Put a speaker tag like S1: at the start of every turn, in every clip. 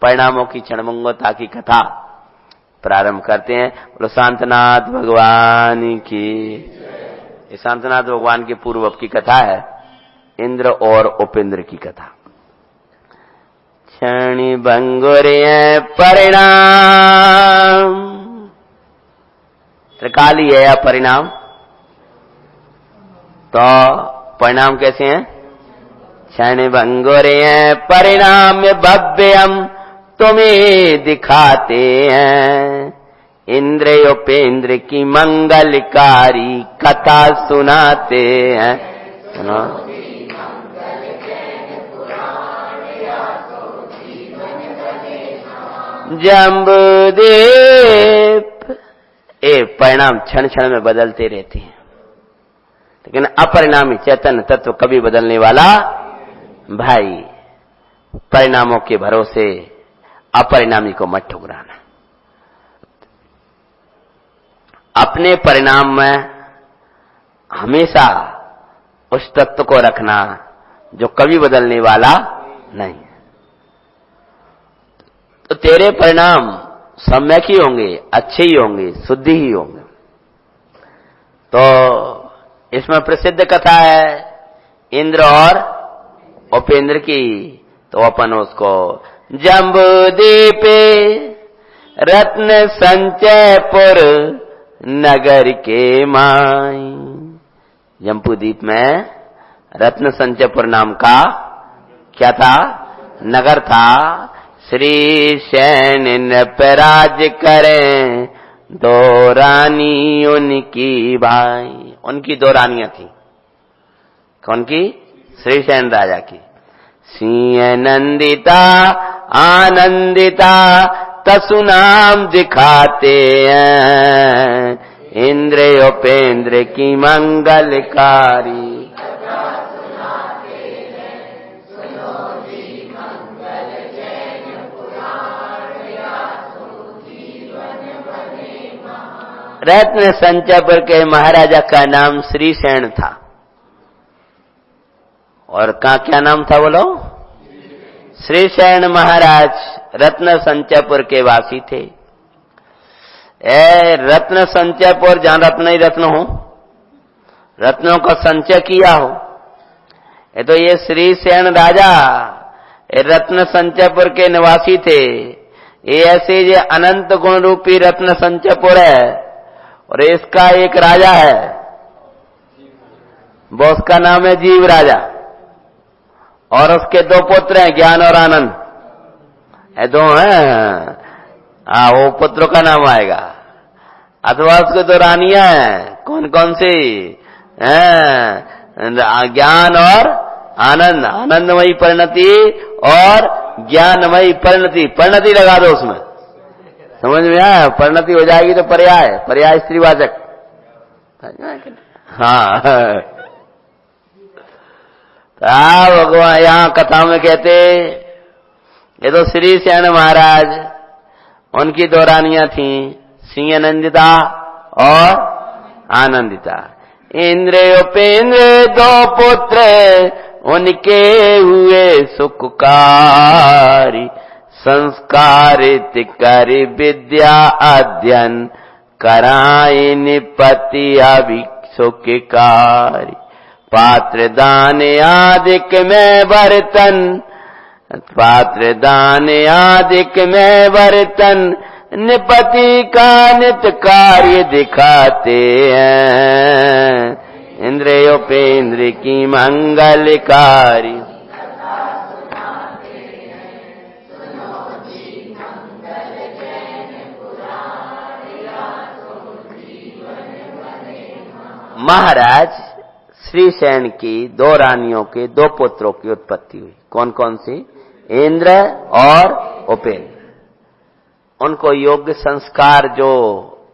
S1: परिणामों की क्षणभंगुरता की कथा प्रारंभ करते हैं। बोलो शांतनाथ भगवान की। ये शांतनाथ भगवान के पूर्व की कथा है, इंद्र और उपेंद्र की कथा। क्षणि भंगुर परिणाम, त्रिकाली है या परिणाम, तो परिणाम कैसे हैं? क्षण भंगुर परिणाम भव्यम तुम्हें दिखाते हैं, इंद्र उपेंद्र की मंगलकारी कथा सुनाते हैं। सुनो जम्बूद्वीप। ये परिणाम क्षण क्षण में बदलते रहते हैं, लेकिन अपरिणामी चैतन्य तत्व कभी बदलने वाला भाई। परिणामों के भरोसे अपरिणामी को मत ठुकराना, अपने परिणाम में हमेशा उस तत्व को रखना जो कभी बदलने वाला नहीं। तो तेरे परिणाम सम्यक ही होंगे, अच्छे ही होंगे, शुद्ध ही होंगे। तो इसमें प्रसिद्ध कथा है इंद्र और उपेंद्र की। तो अपन उसको जम्बूद्वीप रत्न संचयपुर नगर के माई। जम्बूद्वीप में रत्न संचयपुर नाम का क्या था? नगर था। श्री शैन नृपराज करें दो रानी उनकी भाई। उनकी दो रानियां थी। कौन की? श्री शैन राजा की। सिंह नंदिता आनंदिता तसु नाम दिखाते हैं, इंद्र उपेंद्र की मंगलकारी। रत्न संचयपुर के महाराजा का नाम श्रीसेन था। और का क्या नाम था बोलो? श्रीसेन महाराज रत्न संचयपुर के वासी थे। रत्न संचयपुर, जहां रत्न ही रत्न हो, रत्नों का संचय किया हो। तो ये श्रीसेन राजा रत्न संचयपुर के निवासी थे। ये ऐसे ये अनंत गुण रूपी रत्न संचयपुर है, और इसका एक राजा है, वो उसका नाम है जीव राजा, और उसके दो पुत्र हैं ज्ञान और आनंद। ये दो हैं। वो पुत्रों का नाम आएगा। अथवा उसके दो रानियां हैं। कौन कौन सी? ज्ञान और आनंद, आनंदमयी परिणति और ज्ञानमयी परिणति। परिणति लगा दो उसमें, समझ में आया? परिणति हो जाएगी तो पर्याय, पर्याय स्त्रीवाचक। हाँ, भगवान यहाँ कथा में कहते, ये तो श्रीसेन महाराज, उनकी दो रानियां थीं, सिंह नंदिता और आनंदिता। इंद्र उपेंद्र दो पुत्र उनके हुए सुखकारी, संस्कारित कर विद्या अध्ययन कराए निपति अभिसुखकारी। पात्र दान आदिक में बर्तन, पात्र दान आदिक में बर्तन, निपति का नित कार्य दिखाते हैं, इंद्र उपेंद्र की मंगलकारी। महाराज श्रीसेन की दो रानियों के दो पुत्रों की उत्पत्ति हुई। कौन कौन सी? इंद्र और उपेंद्र। उनको योग्य संस्कार, जो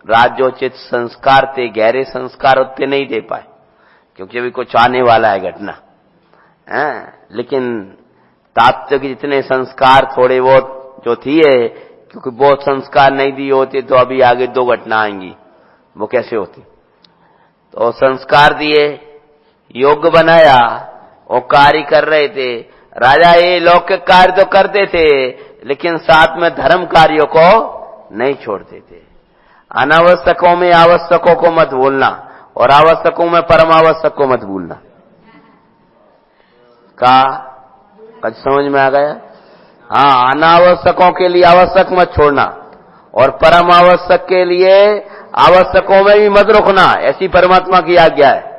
S1: राज्योचित संस्कार थे, गहरे संस्कार उतने नहीं दे पाए, क्योंकि अभी कुछ आने वाला है घटना। लेकिन तात्विक जितने संस्कार थोड़े बहुत जो थी है, क्योंकि बहुत संस्कार नहीं दिए होते तो अभी आगे दो घटना आएंगी, वो कैसे होती। तो संस्कार दिए, योग्य बनाया, वो कार्य कर रहे थे। राजा ये लौकिक कार्य तो करते थे, लेकिन साथ में धर्म कार्यों को नहीं छोड़ते थे। अनावश्यकों में आवश्यकों को मत भूलना और आवश्यकों में परम आवश्यक को मत भूलना। का कुछ समझ में आ गया? हाँ, अनावश्यकों के लिए आवश्यक मत छोड़ना और परम आवश्यक के लिए आवश्यकों में भी मत रुकना, ऐसी परमात्मा की आज्ञा है।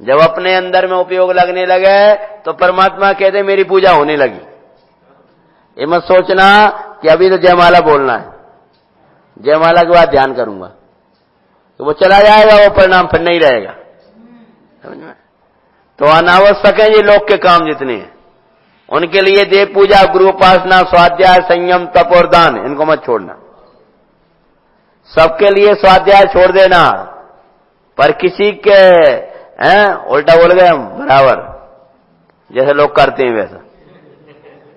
S1: जब अपने अंदर में उपयोग लगने लगे तो परमात्मा कहते मेरी पूजा होने लगी। ये मत सोचना कि अभी तो जयमाला बोलना है, जयमाला के बाद ध्यान करूंगा, तो वो चला जाएगा, वो परिणाम फिर नहीं रहेगा। समझ में? तो अनावश्यक है ये लोक के काम जितने हैं, उनके लिए देव पूजा, गुरु उपासना, स्वाध्याय, संयम, तप और दान, इनको मत छोड़ना। सबके लिए स्वाध्याय छोड़ देना, पर किसी के उल्टा बोल गए हम बराबर, जैसे लोग करते हैं वैसा।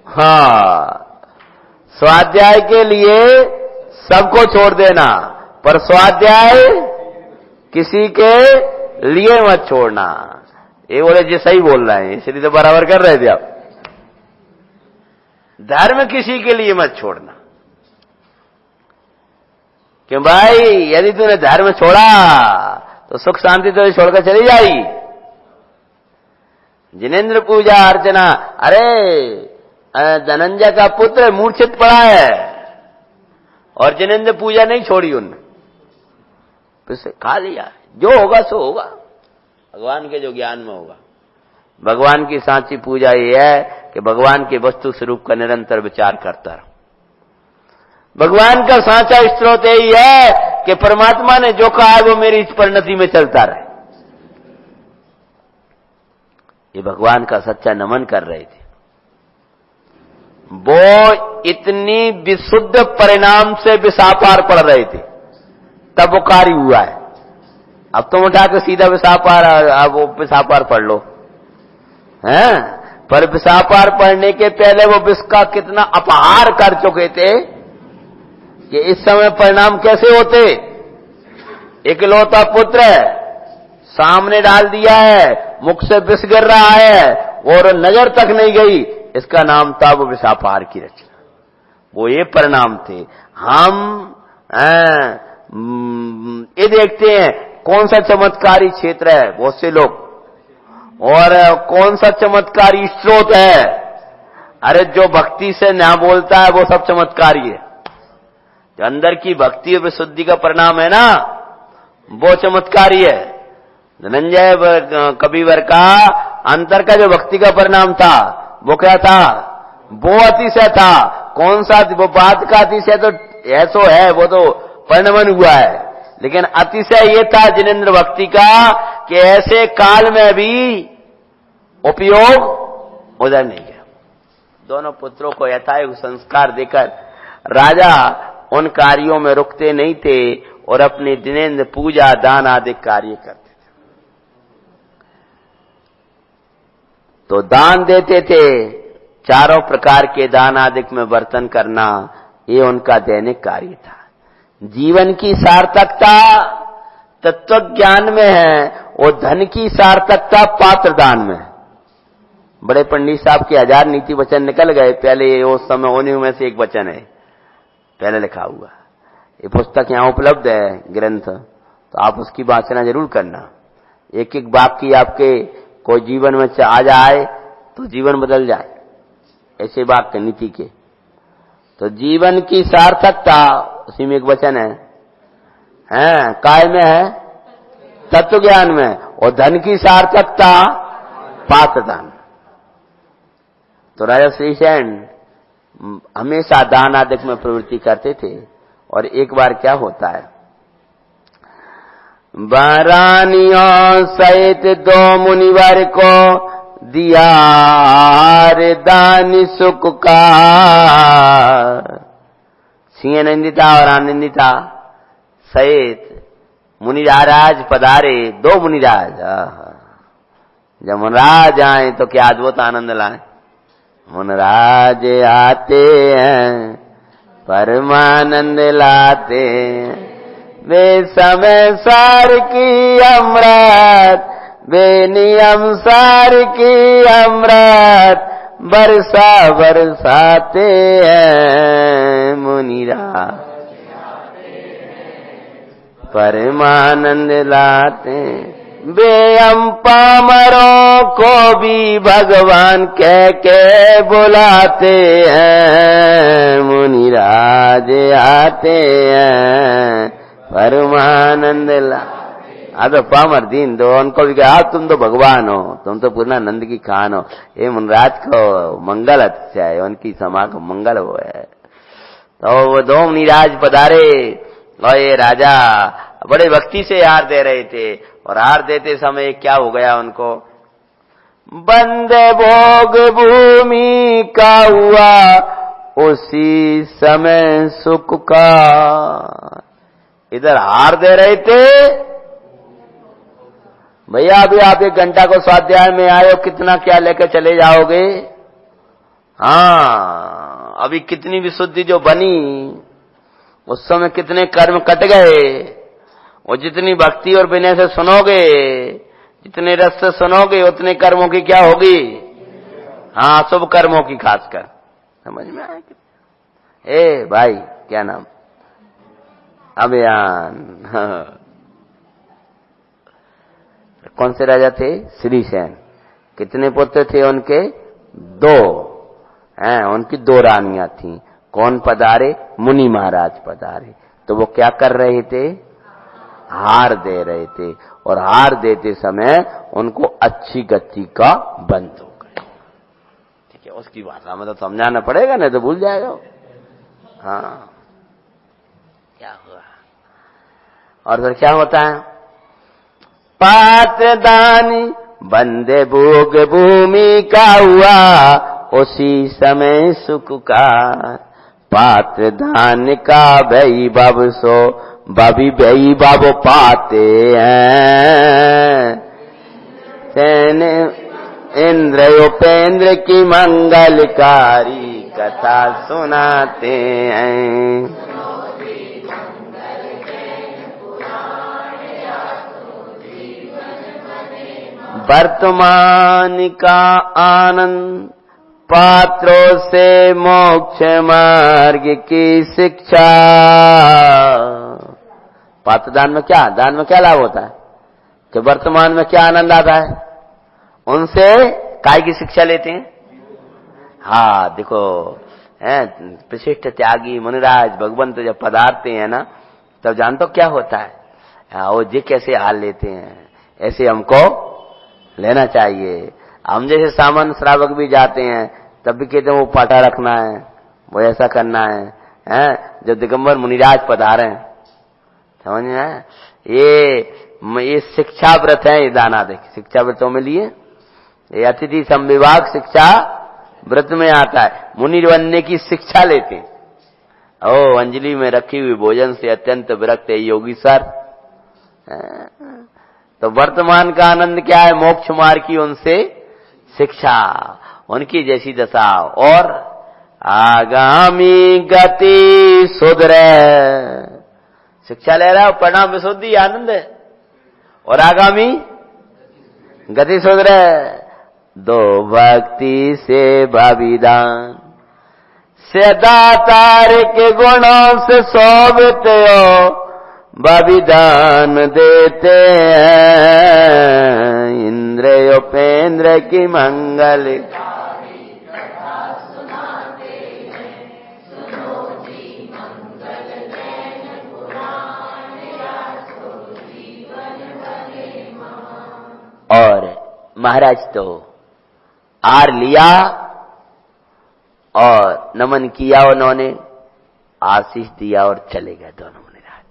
S1: हाँ, स्वाध्याय के लिए सबको छोड़ देना, पर स्वाध्याय किसी के लिए मत छोड़ना। ये बोले जी सही बोल रहे हैं, इसलिए तो बराबर कर रहे थे आप। धर्म किसी के लिए मत छोड़ना, क्यों भाई? यदि तूने धर्म छोड़ा तो सुख शांति तो छोड़कर चली जाएगी। जिनेंद्र पूजा अर्चना, अरे धनंजय का पुत्र मूर्छित पड़ा है और जिनेंद्र पूजा नहीं छोड़ी उनने, फिर खा लिया। जो होगा सो होगा, भगवान के जो ज्ञान में होगा। भगवान की सांची पूजा ये है कि भगवान के वस्तु स्वरूप का निरंतर विचार करता रहो। भगवान का सांचा स्रोत यही है कि परमात्मा ने जो कहा है वो मेरी इस परिणति में चलता रहे। ये भगवान का सच्चा नमन कर रहे थे। वो इतनी विशुद्ध परिणाम से विसापार पढ़ रहे थे, तब वो कार्य हुआ है। अब तुम उठा के सीधा विसापार, अब वो विसापार पढ़ लो, हैं? पर विसापार पढ़ने के पहले वो विष का कितना अपहार कर चुके थे कि इस समय परिणाम कैसे होते। इकलौता पुत्र सामने डाल दिया है, मुख से विष गिर रहा है और नजर तक नहीं गई, इसका नाम था वो विषापहार की रचना। वो ये परिणाम थे। हम ये देखते हैं कौन सा चमत्कारी क्षेत्र है, बहुत से लोग, और कौन सा चमत्कारी स्रोत है। अरे जो भक्ति से ना बोलता है वो सब चमत्कारी है। जो अंदर की भक्ति और विशुद्धि का परिणाम है ना, वो चमत्कारी है। धनंजय कबीर का अंतर का जो भक्ति का परिणाम था वो क्या था? वो अतिशय था। कौन सा? वो बात का अतिशय तो ऐसो है, वो तो परिणमन हुआ है, लेकिन अतिशय ये था जिनेंद्र भक्ति का कि ऐसे काल में भी उपयोग उधर नहीं गया। दोनों पुत्रों को यथायोग्य संस्कार देकर राजा उन कार्यों में रुकते नहीं थे और अपने जिनेंद्र पूजा, दान आदि कार्य करते थे। तो दान देते थे, चारों प्रकार के दान आदि में बर्तन करना, ये उनका दैनिक कार्य था। जीवन की सार्थकता तत्व ज्ञान में है और धन की सार्थकता पात्र दान में है। बड़े पंडित साहब के 1000 नीति वचन निकल गए पहले, उस समय उन्हीं में से एक वचन है पहले लिखा हुआ। ये पुस्तक यहाँ उपलब्ध है, ग्रंथ, तो आप उसकी वाचना जरूर करना। एक एक वाक्य आपके कोई जीवन में आ जाए तो जीवन बदल जाए, ऐसे वाक्य नीति के। तो जीवन की सार्थकता उसी में एक वचन है, काय में है? तत्व ज्ञान में। और धन की सार्थकता पात्र दान। तो राजा श्रीसेन हमेशा दान आदि में प्रवृत्ति करते थे। और एक बार क्या होता है, बारानियों सहित 2 मुनिवर को दिया रे दान सुख का। सिंह नंदिता और आनंदिता सहित मुनिराज पधारे, 2 मुनिराज। जब मुनिराज आए तो क्या अद्भुत आनंद लाए। मुनिराज आते हैं परमानंद लाते हैं, वे समय सार की अमृत, वे नियम सार की अमृत, बरसा बरसाते हैं मुनिराज, परमानंद लाते बेअम पामरों को भी भगवान कह के बुलाते हैं, मुनिराज आते हैं परमानंद ला। तो पामर दीन दो उनको भी कहा तुम तो भगवान हो, तुम तो पूर्ण नंद की खान हो, ये मुनराज को मंगल अच्छा है, उनकी समा को मंगल हो है। तो वो दो मुनिराज पधारे और ये राजा बड़े भक्ति से हार दे रहे थे, और हार देते समय क्या हो गया उनको, बंदे भोग भूमि का हुआ उसी समय सुख का। इधर हार दे रहे थे, भैया अभी आप 1 घंटा को स्वाध्याय में आए हो, कितना क्या लेकर चले जाओगे? हाँ, अभी कितनी विशुद्धि जो बनी, उस समय कितने कर्म कट गए, और जितनी भक्ति और विनय से सुनोगे, जितने रस से सुनोगे, उतने कर्मों की क्या होगी? हाँ, शुभ कर्मों की खासकर। समझ में आया? ए भाई क्या नाम? अभियान। हाँ। कौन से राजा थे? श्रीसेन। कितने पुत्र थे उनके? 2 हैं। उनकी 2 रानियां थीं। कौन पधारे? मुनि महाराज पधारे। तो वो क्या कर रहे थे? हार दे रहे थे, और हार देते समय उनको अच्छी गति का बंद हो गया। ठीक है, उसकी भाषा में तो समझाना पड़ेगा, नहीं तो भूल जाएगा। हाँ, क्या हुआ? और फिर क्या होता है? पात्र दानी बंदे भोग भूमि का हुआ उसी समय सुख का, पात्र दान का वैभव सो बभी वैभव पाते हैं, इंद्र उपेंद्र की मंगलकारी कथा सुनाते हैं। वर्तमान का आनंद पात्रों से मोक्ष मार्ग की शिक्षा। पात्रदान में क्या? दान में क्या लाभ होता है? कि वर्तमान में क्या आनंद आता है? उनसे काय की शिक्षा लेते हैं। हाँ देखो, प्रशिष्ट त्यागी मुनिराज भगवंत जब पधारते हैं ना, तब जानते हो क्या होता है? वो जी कैसे हाल लेते हैं, ऐसे हमको लेना चाहिए। हम जैसे सामान्य श्रावक भी जाते हैं, तब भी कहते हैं वो पाटा रखना है, वो ऐसा करना है। जब दिगंबर मुनिराज पधारे, समझ में आया? ये शिक्षा व्रत है। ये दाना देख, शिक्षा व्रतों में लिए ये अतिथि संविभाग शिक्षा व्रत में आता है। मुनि बनने की शिक्षा लेते हैं। ओ अंजलि में रखी हुई भोजन से अत्यंत विरक्त है योगी सर। तो वर्तमान का आनंद क्या है? मोक्ष मार्ग की उनसे शिक्षा, उनकी जैसी दशा। और आगामी गति सुधरे, शिक्षा ले रहा है, परिणाम विशुद्धि आनंद है, और आगामी गति सुधरे। 2 भक्ति से भाविदान से दातार के गुणों से शोभित हो, भाविदान देते हैं इंद्र उपेंद्र की मंगल। और महाराज तो आर लिया और नमन किया, उन्होंने आशीष दिया और चले गए दोनों मुनिराज।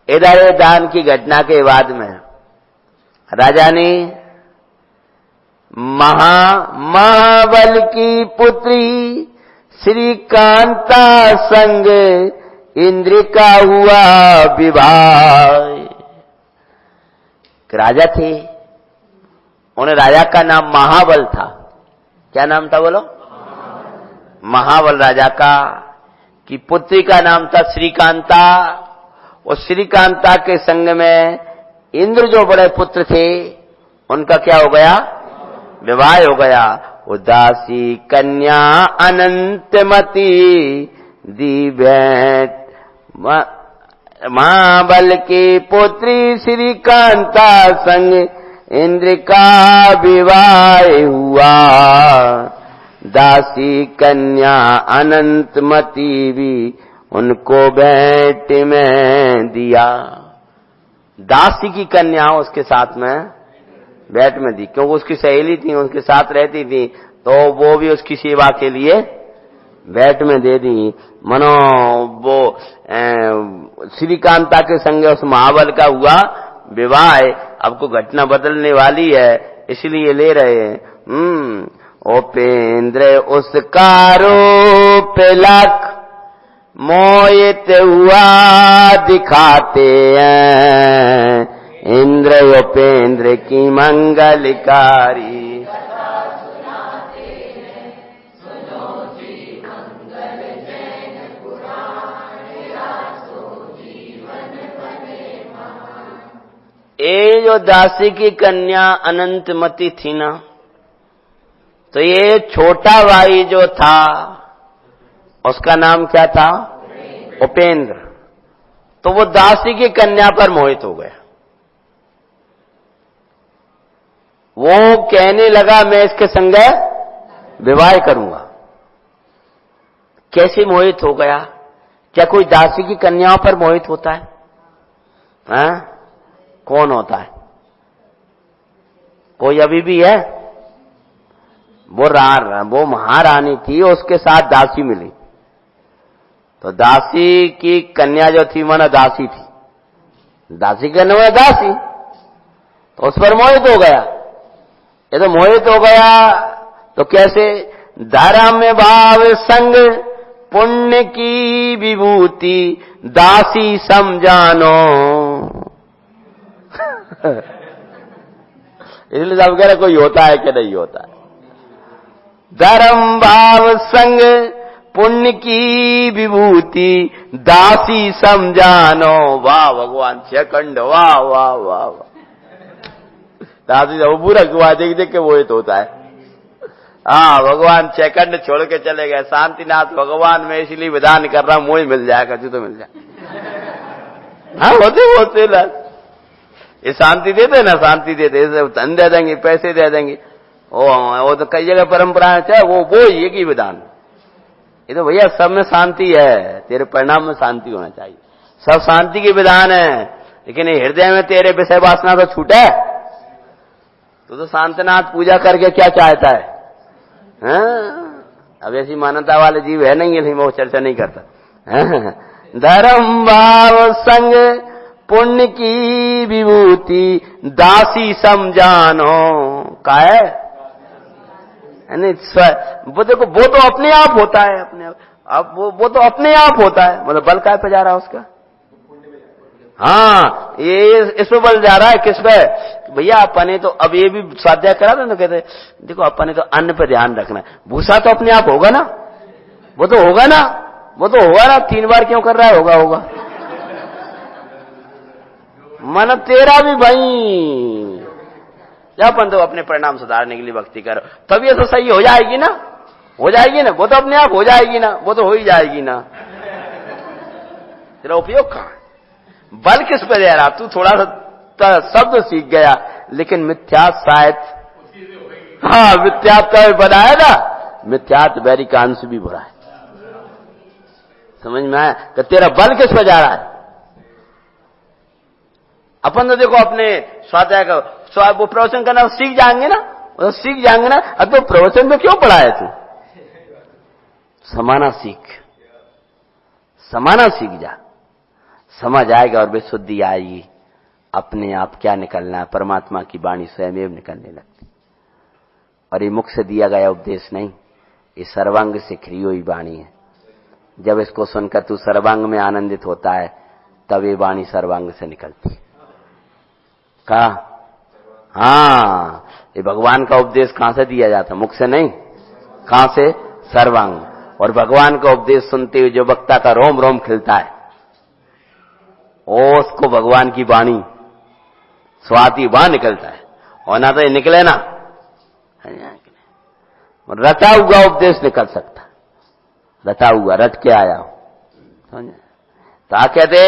S1: इधर दान की घटना के बाद में राजा ने महाबल की पुत्री श्री कांता संग इंद्र का हुआ विवाह। राजा थे, उन्हें राजा का नाम महाबल था। क्या नाम था बोलो? महाबल राजा का, की पुत्री का नाम था श्रीकांता। और श्रीकांता के संग में इंद्र जो बड़े पुत्र थे, उनका क्या हो गया? विवाह हो गया। उदासी कन्या अनंतमती दी भेंट महाबल की पुत्री श्री कांता संग इंद्र का विवाह हुआ। दासी कन्या अनंतमती भी उनको भेंट में दिया। दासी की कन्या उसके साथ में भेंट में दी, क्योंकि उसकी सहेली थी, उसके साथ रहती थी, तो वो भी उसकी सेवा के लिए भेंट में दे दी। मनो वो श्रीकांता के संग उस महाबल का हुआ विवाह। अब को घटना बदलने वाली है, इसलिए ले रहे हैं। उपेंद्र उसका रूप लख मोहित हुआ दिखाते हैं, इंद्र उपेंद्र की मंगलकारी। ये जो दासी की कन्या अनंतमती थी ना, तो ये छोटा भाई जो था उसका नाम क्या था? उपेंद्र। तो वो दासी की कन्या पर मोहित हो गया। वो कहने लगा मैं इसके संग विवाह करूंगा। कैसे मोहित हो गया? क्या कोई दासी की कन्याओं पर मोहित होता है? हाँ? कौन होता है? कोई अभी भी है? वो महारानी थी, उसके साथ दासी मिली, तो दासी की कन्या जो थी माना दासी थी, दासी का नाम है दासी, तो उस पर मोहित हो गया। ये तो मोहित हो गया तो कैसे? धर्म भाव संग पुण्य की विभूति दासी समझानो। इसलिए सब कह रहे कोई होता है कि नहीं होता है। धर्म भाव संग पुण्य की विभूति दासी समझानो। वाह भगवान सेकंड, वाह वाह वाह वाह। दासी वो बुरा हुआ देख देख के वो तो होता है। हाँ, भगवान सेकंड छोड़ के चले गए। शांतिनाथ भगवान मैं इसलिए विधान कर रहा हूं, मोही मिल जाएगा तो मिल जाए। हाँ होते ना, ये शांति देते ना, शांति देते, धन दे देंगे, पैसे दे देंगे, वो तो कई जगह परंपराएं चाहे वो एक ही विधान। ये तो भैया सब में शांति है, तेरे परिणाम में शांति होना चाहिए, सब शांति के विधान है। लेकिन हृदय में तेरे विषय वासना तो छूटे, तो शांतनाथ पूजा करके क्या चाहता है? अब ऐसी मान्यता वाले जीव है नहीं, वो चर्चा नहीं करता। धर्म भाव संग पुण्य की विभूति दासी समझानो। का है? वो देखो, वो तो अपने आप होता है, अपने आप। अब वो तो अपने आप होता है, मतलब बल काय पे जा रहा है उसका? हाँ, ये इस पे बल जा रहा है। किस पे? भैया अपने तो अब ये भी स्वाध्याय करा था तो कहते देखो अपने तो अन्न पे ध्यान रखना है। भूसा तो अपने आप होगा ना, वो तो होगा ना, वो तो होगा ना। 3 बार क्यों कर रहा है? होगा मन तेरा भी भाई। जब अपन तो अपने परिणाम सुधारने के लिए भक्ति करो, तब ये तो सही हो जाएगी ना, हो जाएगी ना, वो तो अपने आप हो जाएगी ना, वो तो हो ही जाएगी ना। तेरा उपयोग कहां? बल किस पे दे रहा? तू थोड़ा सा शब्द सीख गया, लेकिन मिथ्यात्व शायद, हाँ मिथ्यात्व बनाया ना, मिथ्यात्व बैरी का अंश भी बुरा है। समझ में आया कि तेरा बल किस पे जा रहा है? अपन तो देखो अपने स्वाध्याय का वो प्रवचन करना सीख जाएंगे ना, वो सीख जाएंगे ना। अब तो प्रवचन में क्यों पढ़ा है तू? समाना सीख जा, समझ आएगा और विशुद्धि आएगी। अपने आप क्या निकलना है? परमात्मा की वाणी स्वयं निकलने लगती। और ये मुख से दिया गया उपदेश नहीं, ये सर्वांग से खरी हुई वाणी है। जब इसको सुनकर तू सर्वांग में आनंदित होता है, तब ये वाणी सर्वांग से निकलती है। कहा? हाँ, ये भगवान का उपदेश कहां से दिया जाता? मुख से नहीं, कहां से? सर्वांग। और भगवान का उपदेश सुनते हुए जो वक्ता का रोम रोम खिलता है, उसको भगवान की वाणी स्वाति वहां निकलता है। और ना तो ये निकले ना, रटा हुआ उपदेश निकल सकता, रटा हुआ, रट के आया हो, समझे? तो कहते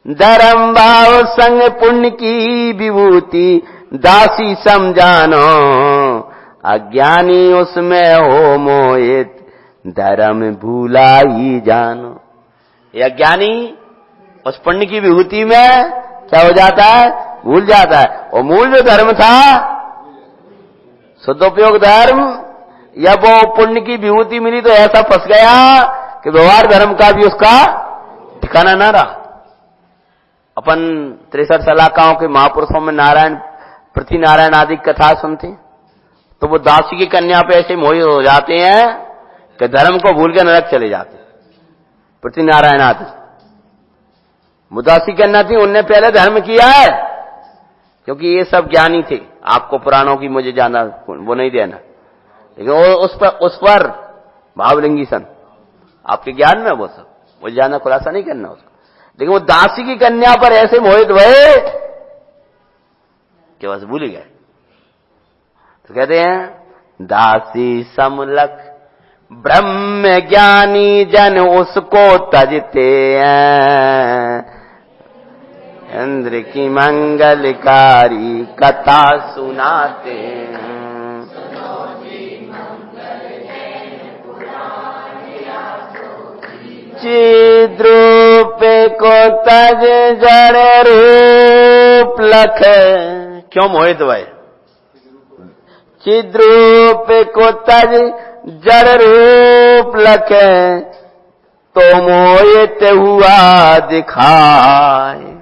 S1: धर्म भाव संग पुण्य की विभूति दासी समझानो, अज्ञानी उसमें हो मोहित धर्म भूला ही जानो। ये अज्ञानी उस पुण्य की विभूति में क्या हो जाता है? भूल जाता है। और मूल जो धर्म था शुद्धोपयोग धर्म, या वो पुण्य की विभूति मिली तो ऐसा फंस गया कि व्यवहार धर्म का भी उसका ठिकाना ना रहा। अपन 63 सलाकाओं के महापुरुषों में नारायण, पृथ्वी नारायण आदि कथा सुनते, तो वो दासी की कन्या पे ऐसे मोहित हो जाते हैं कि धर्म को भूल के नरक चले जाते। पृथ्वी नारायण आदि मुदासी कन्या थी, उनने पहले धर्म किया है, क्योंकि ये सब ज्ञानी थे। आपको पुराणों की मुझे जाना वो नहीं देना, लेकिन उस पर भावलिंगी सन आपके ज्ञान में वो सब मुझे जाना, खुलासा नहीं करना उसको। लेकिन वो दासी की कन्या पर ऐसे मोहित हुए कि बस भूल गए। तो कहते हैं दासी समलक ब्रह्म ज्ञानी जन उसको तजते हैं, इंद्र की मंगलकारी कथा सुनाते हैं। चिद्रूप को तज जड़ रूप लख, क्यों मोहित हुए? चिद्रूप को तज जड़ रूप लख, तो मोहित हुआ दिखाए,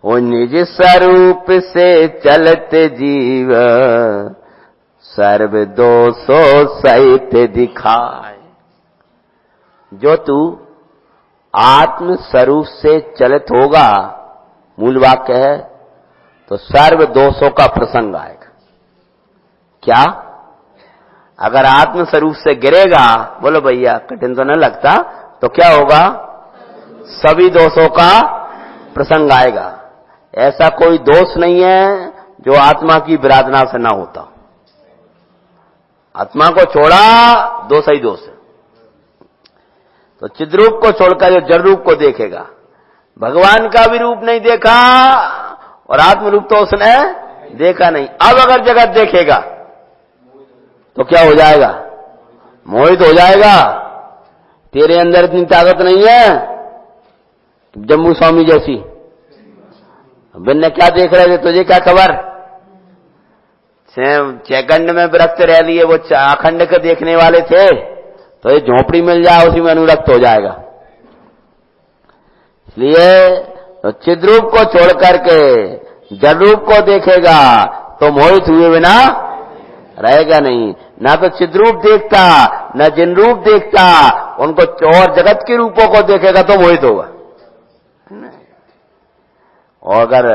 S1: वो निज स्वरूप से चलते जीव सर्व दोषों सहित दिखाए। जो तू आत्म स्वरूप से चलित होगा, मूल वाक्य है, तो सर्व दोषों का प्रसंग आएगा। क्या? अगर आत्म स्वरूप से गिरेगा, बोलो भैया कठिन तो नहीं लगता, तो क्या होगा? सभी दोषों का प्रसंग आएगा। ऐसा कोई दोष नहीं है जो आत्मा की विराधना से ना होता। आत्मा को छोड़ा दोष ही दोष है। तो चिद्रूप को छोड़कर जो जड़ रूप को देखेगा, भगवान का भी रूप नहीं देखा और आत्म रूप तो उसने देखा नहीं। अब अगर जगत देखेगा तो क्या हो जाएगा? मोहित हो जाएगा। तेरे अंदर इतनी ताकत नहीं है जम्बू स्वामी जैसी। बिन्ने क्या देख रहे थे, तुझे क्या खबर? 6 खंड में विरक्त रह लिए, वो अखंड के देखने वाले थे, तो ये झोपड़ी मिल जाए उसी में अनुरक्त हो जाएगा। इसलिए तो चिद्रूप को छोड़ करके जड़ रूप को देखेगा तो मोहित हुए बिना रहेगा नहीं। ना तो चिद्रूप देखता, न जिन रूप देखता, उनको और जगत के रूपों को देखेगा तो मोहित होगा। और अगर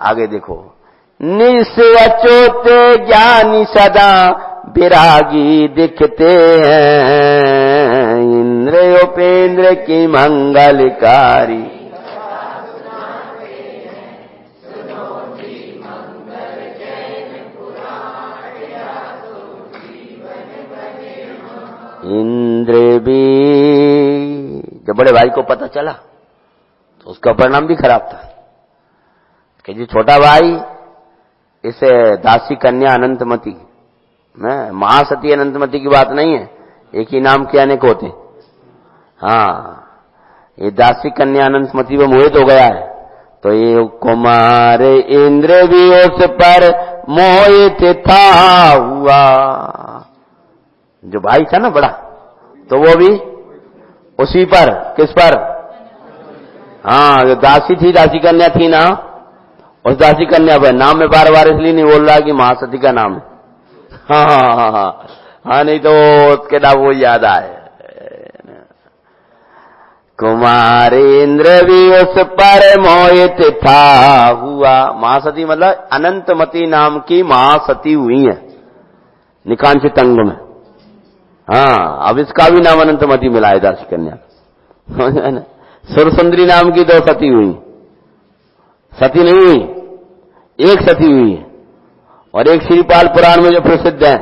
S1: आगे देखो, निश्चय अच्युत ज्ञानी सदा विरागी दिखते हैं, इंद्र उपेंद्र की मंगलकारी। इंद्र भी, जब बड़े भाई को पता चला तो उसका परिणाम भी खराब था कि जी छोटा भाई इसे दासी कन्या अनंतमती, महासती अनंतमती की बात नहीं है, एक ही नाम के अनेक होते। हाँ, ये दासी कन्या अनंतमती में मोहित हो गया है, तो ये कुमार इंद्र भी उस पर मोहित था हुआ। जो भाई था ना बड़ा, तो वो भी उसी पर, किस पर? हाँ, जो दासी थी, दासी कन्या थी ना, उस दासी कन्या पर। नाम में बार बार इसलिए नहीं बोल रहा कि महासती का नाम है। हाँ, नहीं तो उसके नाम वो याद आए। कुमार इंद्र भी उस पर मोहित था हुआ। महासती मतलब अनंतमती नाम की महासती हुई है निकांक्षित अंग में। हाँ, अब इसका भी नाम अनंतमती मिला है दासी कन्या। सुरसुंदरी नाम की 2 सती हुई, सती नहीं हुई, एक सती हुई है। और एक श्रीपाल पुराण में जो प्रसिद्ध है,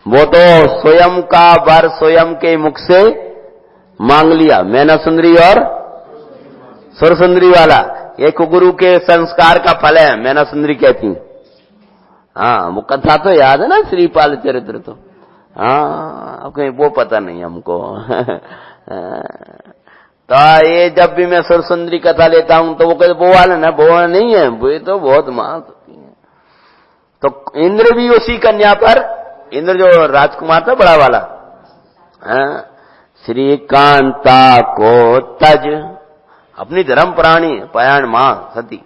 S1: वो तो स्वयं का वर स्वयं के मुख से मांग लिया, मैना सुंदरी और सुर सुंदरी वाला। ये कुगुरु के संस्कार का फल है, मैना सुंदरी कहती। हाँ, वो कथा तो याद है ना, श्रीपाल चरित्र तो। हाँ, अब कहीं वो पता नहीं हमको। तो ये जब भी मैं सुर सुंदरी कथा लेता हूं तो वो कहते वो वाला ना, वो नहीं है, वो तो बहुत मां होती है। तो इंद्र भी उसी कन्या पर, इंद्र जो राजकुमार था बड़ा वाला, श्रीकांता को तज, अपनी धर्म परायण मां सती,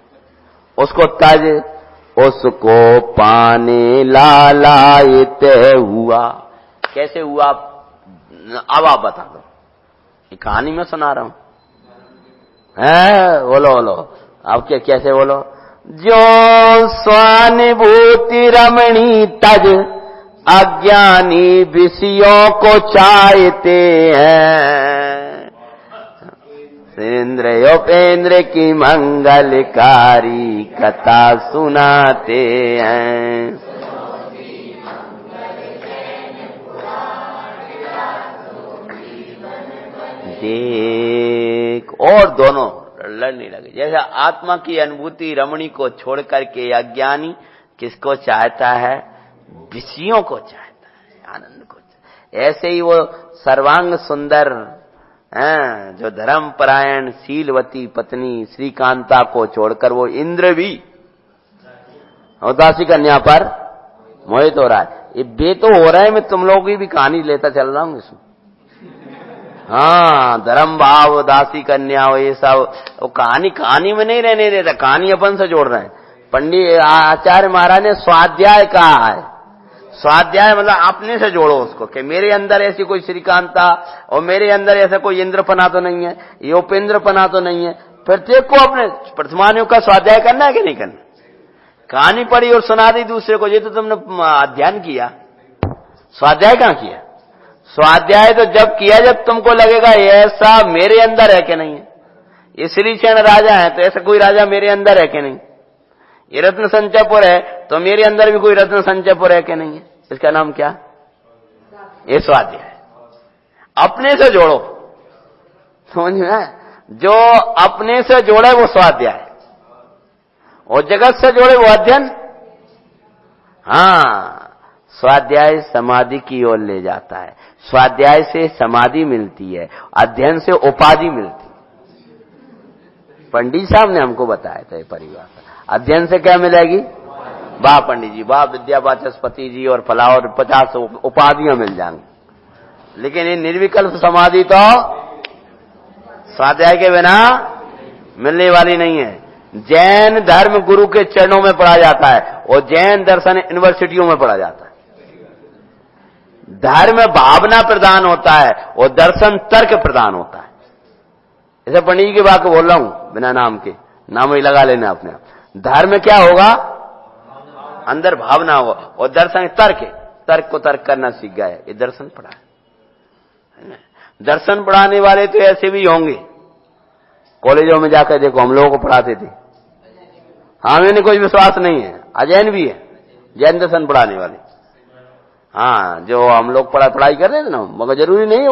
S1: उसको तज, उसको पाने लालायित हुआ। कैसे हुआ अब आप बता दो, ये कहानी में सुना रहा हूं। बोलो बोलो, आप क्या कैसे बोलो। जो स्वानुभूति रमणी तज, अज्ञानी विषयों को चाहते हैं, इंद्र उपेंद्र की मंगलकारी कथा सुनाते हैं। देख, और दोनों लड़ने लगे। जैसे आत्मा की अनुभूति रमणी को छोड़ करके अज्ञानी किसको चाहता है? विषयों को चाहता है, आनंद को। ऐसे ही वो सर्वांग सुंदर जो धर्म परायण शीलवती पत्नी श्रीकांता को छोड़कर वो इंद्र भी उदासी कन्या पर मोहित हो रहा है। ये बे तो हो रहा है, मैं तुम लोगों की भी कहानी लेता चल रहा हूं इसमें। हाँ, धर्म भाव दासी कन्या ये सब, वो कहानी में नहीं रहने देता, कहानी अपन से जोड़ रहे हैं। पंडित आचार्य महाराज ने स्वाध्याय कहा है। स्वाध्याय मतलब अपने से जोड़ो उसको, कि मेरे अंदर ऐसी कोई श्रीकांता और मेरे अंदर ऐसा कोई इंद्रपना तो नहीं है, ये उपेंद्रपना तो नहीं है। प्रत्येक को अपने प्रतिमानियों का स्वाध्याय करना है कि नहीं करना? कहानी पढ़ी और सुना दी दूसरे को, ये तो तुमने अध्ययन किया, स्वाध्याय कहां किया? स्वाध्याय तो जब किया जब तुमको लगेगा ऐसा मेरे अंदर है कि नहीं है। ये श्रीसेन राजा है तो ऐसा कोई राजा मेरे अंदर है कि नहीं? ये रत्न संचयपुर है तो मेरे अंदर भी कोई रत्न संचयपुर है कि नहीं है? इसका नाम क्या? ये स्वाध्याय। अपने से जोड़ो, समझ में? जो अपने से जोड़े वो स्वाध्याय, और जगत से जोड़े वो अध्ययन। हाँ, स्वाध्याय समाधि की ओर ले जाता है। स्वाध्याय से समाधि मिलती है, अध्ययन से उपाधि मिलती है। पंडित साहब ने हमको बताया था ये परिभाषा। अध्ययन से क्या मिलेगी? वाह पंडित जी, वाह विद्या वाचस्पति जी और फला और 50 उपाधियां मिल जाएंगी। लेकिन ये निर्विकल्प समाधि तो स्वाध्याय के बिना मिलने वाली नहीं है। जैन धर्म गुरु के चरणों में पढ़ा जाता है और जैन दर्शन यूनिवर्सिटियों में पढ़ा जाता है। धर्म भावना प्रदान होता है और दर्शन तर्क प्रदान होता है। ऐसे पंडित जी की बात को बोल रहा हूं बिना नाम के, नाम ही लगा लेना अपने आप। धर्म क्या होगा? अंदर भावना होगा, और दर्शन तर्क, तर्क को तर्क करना सीख गया, ये दर्शन पढ़ा है। दर्शन पढ़ाने वाले तो ऐसे भी होंगे, कॉलेजों में जाकर देखो, हम लोगों को पढ़ाते थे। हाँ, मैंने कोई विश्वास नहीं है, अजैन भी है, जैन दर्शन पढ़ाने वाले। हाँ, जो हम लोग पढ़ाई कर रहे थे ना, मगर जरूरी नहीं है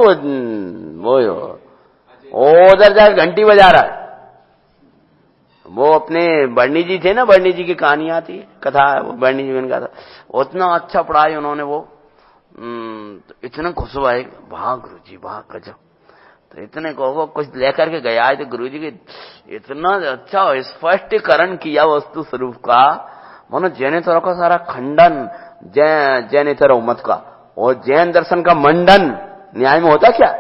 S1: वो उधर जाकर घंटी बजा रहा है। वो अपने बर्णी जी थे ना, बर्णी जी की कहानी आती है, कथा, बर्णी जी का था, उतना अच्छा पढ़ाई उन्होंने, वो इतना खुश हुआ, वाह गुरु जी वाह गजब। तो इतने को कुछ लेकर के गया तो गुरु जी के इतना अच्छा स्पष्टीकरण किया वस्तु स्वरूप का, मानो जैनेतरों का सारा खंडन, जैनेतर मत का और जैन दर्शन का मंडन न्याय में होता क्या?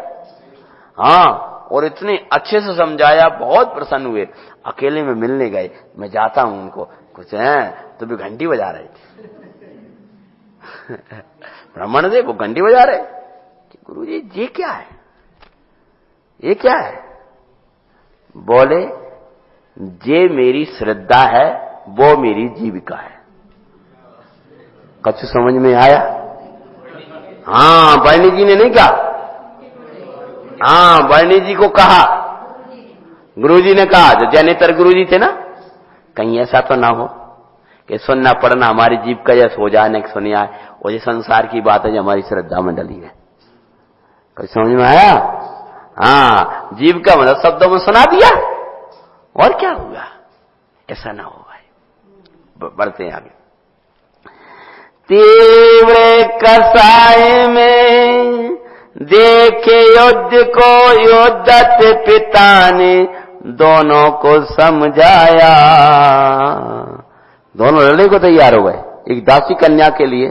S1: हाँ, और इतने अच्छे से समझाया, बहुत प्रसन्न हुए। अकेले में मिलने गए, मैं जाता हूं उनको, कुछ है तो भी घंटी बजा रहे थे। ब्राह्मण थे, वो घंटी बजा रहे कि गुरु जी ये क्या है, ये क्या है? बोले जे मेरी श्रद्धा है, वो मेरी जीविका है। कछु समझ में आया? हाँ, बर्णी जी ने नहीं कहा, हाँ बर्णी जी को कहा, गुरुजी ने कहा, जो जैनेतर गुरुजी थे ना, कहीं ऐसा तो ना हो कि सुनना पढ़ना हमारी जीव का जैसे हो जाए न सुनिया है, और ये संसार की बात है जो हमारी श्रद्धा में डली है। कोई समझ में आया? हाँ, जीव का मतलब शब्दों में सुना दिया और क्या हुआ, ऐसा ना हो भाई। बढ़ते हैं आगे। तीव्र कसाय में देखे युद्ध को योद्धत पिता ने दोनों को समझाया। दोनों लड़ने को तैयार हो गए एक दासी कन्या के लिए।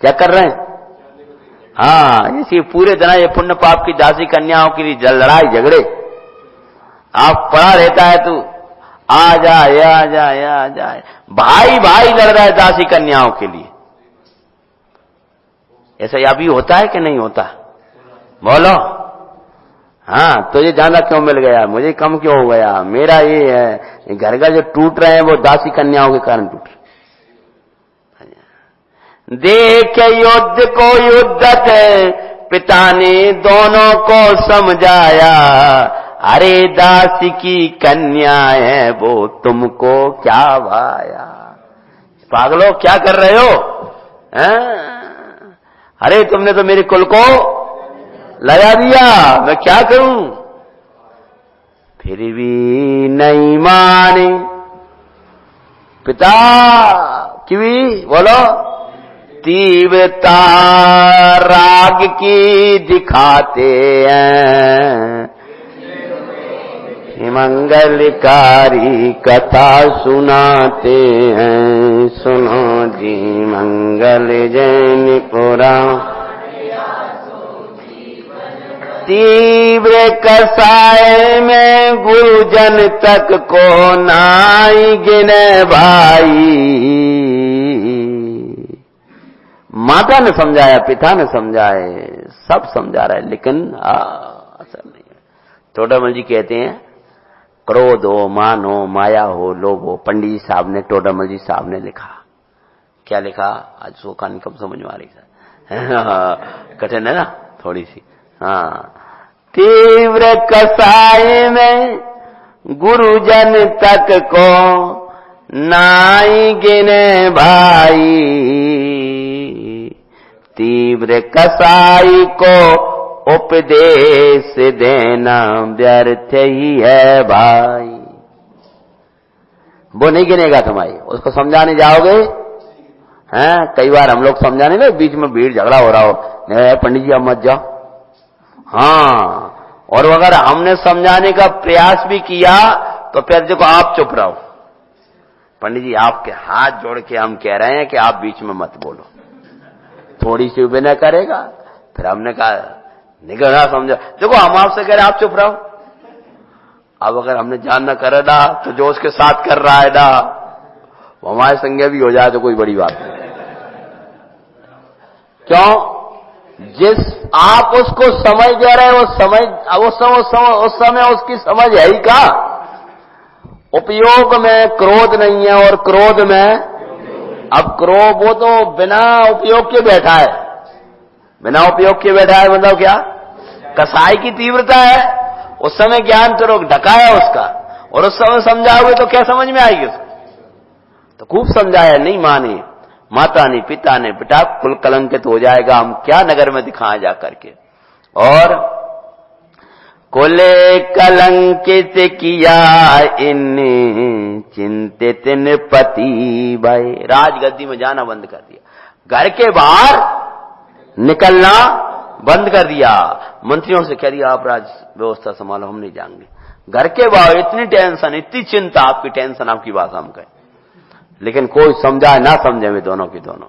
S1: क्या कर रहे हैं? हाँ, इसी पूरे दिन ये पुण्य पाप की दासी कन्याओं के लिए लड़ाई झगड़े। आप पढ़ा रहता है तू आ जा आ जा आ जा, भाई भाई लड़ रहा है दासी कन्याओं के लिए। ऐसा या भी होता है कि नहीं होता? बोलो। हाँ, तो ये ज्यादा क्यों मिल गया, मुझे कम क्यों हो गया, मेरा ये है। घर का जो टूट रहे हैं वो दासी कन्याओं के कारण टूट रहे। देख युद्ध को युद्धत पिता ने दोनों को समझाया। अरे दासी की कन्या है वो तुमको क्या भाया। पागलो क्या कर रहे हो? अरे तुमने तो मेरे कुल को लगा दिया, मैं क्या करूं? फिर भी नहीं माने पिता की भी। बोलो। तीव्रता राग की दिखाते हैं, मंगलकारी कथा सुनाते हैं। सुनो जी मंगल जैन पुराण। तीव्र कसाय में गुरुजन तक को नाई गिने भाई। माता ने समझाया, पिता ने समझाए, सब समझा रहा है, लेकिन असर नहीं है। टोडामल जी कहते हैं क्रोध हो, मान हो, माया हो, लोभ हो। पंडित जी साहब ने, टोडामल जी साहब ने लिखा। क्या लिखा? आज सो कहानी कम समझ में आ रही है, कठिन है ना थोड़ी सी। हाँ, तीव्र कसाय में गुरुजन तक को नाई गिने भाई। तीव्र कसाई को उपदेश देना व्यर्थ ही है भाई। वो नहीं गिनेगा तुम्हारी, उसको समझाने जाओगे हैं। कई बार हम लोग समझाने में बीच में भीड़ झगड़ा हो रहा हो, पंडित जी अब मत जाओ। हाँ, और अगर हमने समझाने का प्रयास भी किया तो फिर देखो आप चुप रहो। पंडित जी आपके हाथ जोड़ के हम कह रहे हैं कि आप बीच में मत बोलो। थोड़ी सी विनय करेगा, फिर हमने कहा निगढ़ा समझा। देखो हम आपसे कह रहे हैं आप चुप रहो। अब अगर हमने जानना करे ना तो जो उसके साथ कर रहा है ना वो हमारे संज्ञा भी हो जाए तो कोई बड़ी बात नहीं। क्यों? जिस आप उसको समझ दे रहे वो समझ, उस समय उसकी समझ है ही का। उपयोग में क्रोध नहीं है और क्रोध में अब क्रोध, वो तो बिना उपयोग के बैठा है। बिना उपयोग के बैठा है मतलब क्या? कसाई की तीव्रता है। उस समय ज्ञान तो रोक ढका है उसका, और उस समय समझाओगे तो क्या समझ में आएगी उसको? तो खूब समझाया, नहीं माने। माता ने, पिता ने, बेटा कुल कलंकित हो जाएगा, हम क्या नगर में दिखाएं जा करके। और कुल कलंकित किया इन चिंतित पति भाई। राजगद्दी में जाना बंद कर दिया, घर के बाहर निकलना बंद कर दिया। मंत्रियों से कह दिया आप राज व्यवस्था संभालो, हम नहीं जाएंगे। घर के बाहर इतनी टेंशन, इतनी चिंता, आपकी टेंशन आपकी बात हम कहें, लेकिन कोई समझाए ना समझे वे दोनों की दोनों।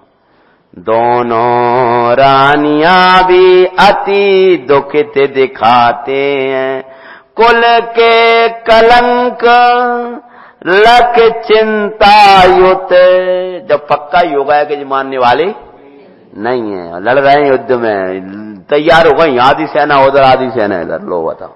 S1: दोनों रानियां भी अति दुखित दिखाते हैं। कुल के कलंक लक चिंतायुत। जब पक्का योग है कि मानने वाले नहीं है, लड़ रहे हैं युद्ध में, तैयार हो गई आधी सेना उधर आधी सेना इधर। लो बताओ,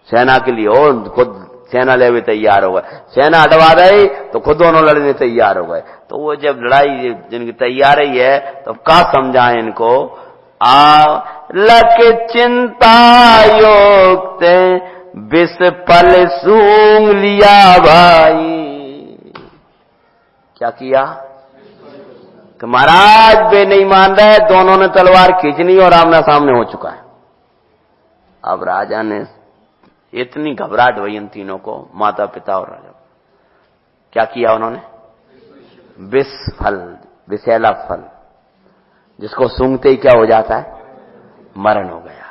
S1: सेना के लिए हो, खुद सेना ले भी तैयार हो गए, सेना हटवा रही तो खुद दोनों लड़ने तैयार हो गए। तो वो जब लड़ाई जिनकी तैयारी है तो क्या समझाएं इनको? लक चिंता युक्त विष फल सूंघ लिया भाई। क्या किया कि महाराज वे नहीं मान रहे, दोनों ने तलवार खींचनी और आमना सामने हो चुका है। अब राजा ने इतनी घबराहट हुई इन तीनों को, माता पिता और राजा, क्या किया उन्होंने? विष फल, विषैला फल, जिसको सूंघते ही क्या हो जाता है? मरण हो गया।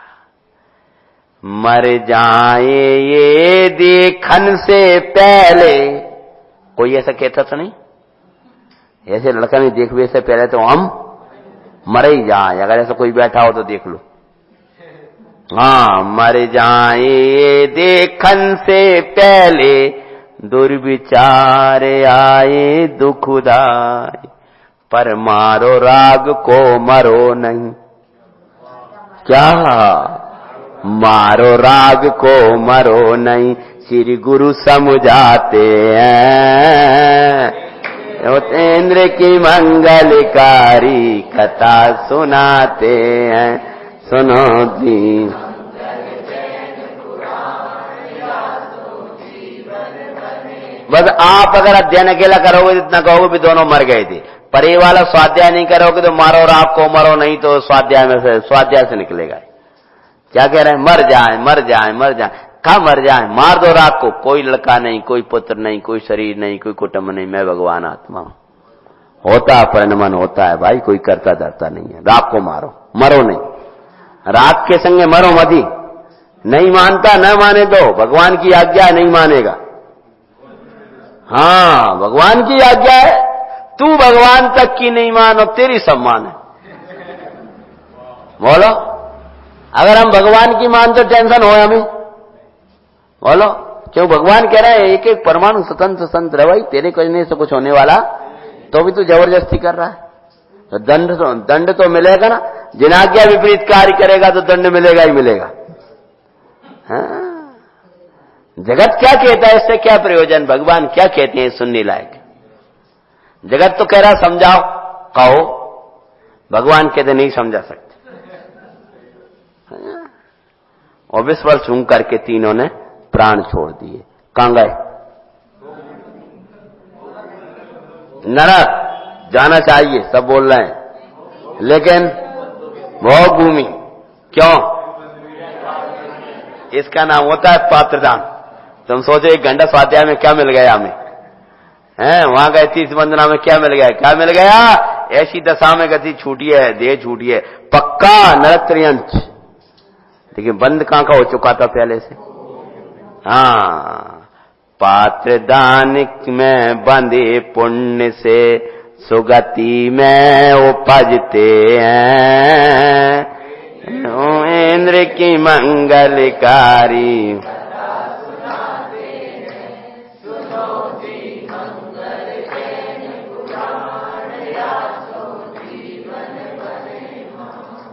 S1: मर जाए ये देखन से पहले, कोई ऐसा कहता तो नहीं? ऐसे लड़का नहीं देखवे से पहले तो हम मर ही जाए। अगर ऐसा कोई बैठा हो तो देख लो। हाँ, मर जाए देखन से पहले, दुर्विचार आए दुखदाई, पर मारो राग को मरो नहीं। क्या? मारो राग को मरो नहीं, श्री गुरु समझाते हैं। इंद्र की मंगलकारी कथा सुनाते हैं, सुनो जी। बस आप अगर अध्ययन अकेला करोगे जितना कहोगे भी दोनों मर गए थे, पर ये वाला स्वाध्याय नहीं करोगे तो मारो राग को मरो नहीं, तो स्वाध्याय से निकलेगा। क्या कह रहे हैं? मर जाए मर जाए मर जाए। कहा मर जाए? मार दो राग को। कोई लड़का नहीं, कोई पुत्र नहीं, कोई शरीर नहीं, कोई कुटुंब नहीं, मैं भगवान आत्मा हूं। होता है परिणमन, होता है भाई, कोई करता धरता नहीं है। राग को मारो, मरो नहीं। राग के संगे मरो मधी। नहीं मानता न माने दो, भगवान की आज्ञा नहीं मानेगा। हाँ, भगवान की आज्ञा है, तू भगवान तक की नहीं मानो, तेरी सम्मान है। बोलो, अगर हम भगवान की मान तो टेंशन हो हमें? बोलो, क्यों? भगवान कह रहे हैं एक एक परमाणु स्वतंत्र स्वतंत्र है भाई, तेरे करने से कुछ होने वाला तो भी तू जबरदस्ती कर रहा है। तो दंड तो मिलेगा ना। जिनाज्ञा विपरीत कार्य करेगा तो दंड मिलेगा ही मिलेगा। हाँ? जगत क्या कहता है, इससे क्या प्रयोजन? भगवान क्या कहते हैं सुनने लायक? जगत तो कह रहा समझाओ, कहो। भगवान कहते नहीं समझा सकते। और 20 वर्ष ऊँग करके तीनों ने प्राण छोड़ दिए। कहां गए? नरक जाना चाहिए, सब बोल रहे हैं, लेकिन भोग भूमि क्यों? इसका नाम होता है पात्रदान। तुम सोचो 1 घंटा स्वाध्याय में क्या मिल गया हमें? हैं? वहां गए 30 वंदना में क्या मिल गया? क्या मिल गया? ऐसी दशा में गति छूटी है, देह छूटी है, पक्का नरक त्रियंच। लेकिन बंद कहां का हो चुका था पहले से? हाँ, पात्रदान में बंधे पुण्य से सुगति में उपजते हैं, इंद्र की मंगलकारी।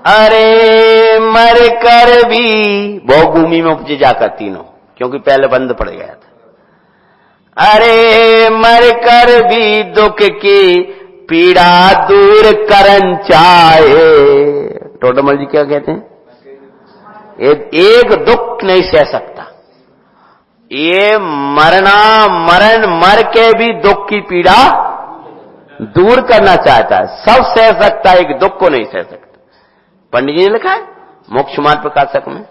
S1: अरे मर कर भी भोग भूमि में उपजे जाकर तीनों, क्योंकि पहले बंद पड़ गया था। अरे मर कर भी दुख की पीड़ा दूर करन चाहे। टोडरमल जी क्या कहते हैं? एक दुख नहीं सह सकता। ये मरण मर के भी दुख की पीड़ा दूर करना चाहता है। सब सह सकता है, एक दुख को नहीं सह सकता। पंडित जी ने लिखा है मोक्ष मार्ग प्रकाशक में।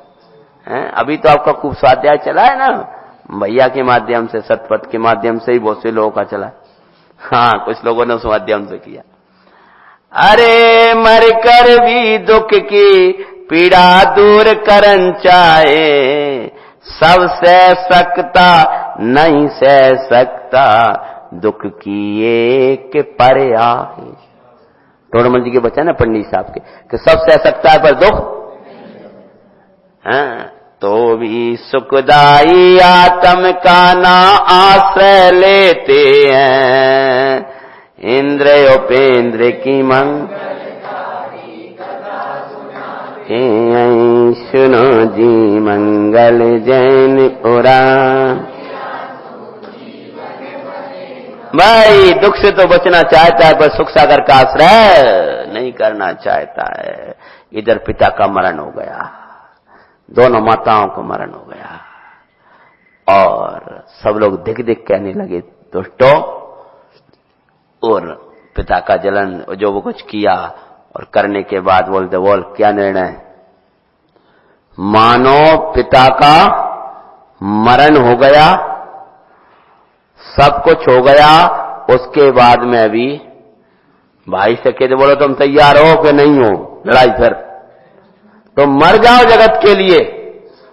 S1: अभी तो आपका खूब स्वाध्याय चला है ना, भैया के माध्यम से, सतपथ के माध्यम से ही बहुत से लोगों का चला। हाँ, कुछ लोगों ने उस माध्यम से किया। अरे मर कर भी दुख की पीड़ा दूर करन चाहे, सब सह सकता नहीं सह सकता, दुख की एक पर्याय। टोडरमल जी के बच्चे ना पंडित साहब के, कि सब सह सकता है पर दुख, हाँ, तो भी सुखदाई आत्म का ना आश्रय लेते हैं, इंद्र उपेंद्र की सुनो जी मंगल जैन पुराण। भाई दुख से तो बचना चाहता है, पर सुख सागर का आश्रय नहीं करना चाहता है। इधर पिता का मरण हो गया, दोनों माताओं का मरण हो गया, और सब लोग दिख दिख कहने लगे, दुष्टों और पिता का जलन, जो वो कुछ किया और करने के बाद बोलते बोल क्या निर्णय, मानो पिता का मरण हो गया, सब कुछ हो गया, उसके बाद में अभी भाई से कहते बोलो तुम तैयार हो कि नहीं हो लड़ाई फिर, तो मर जाओ जगत के लिए,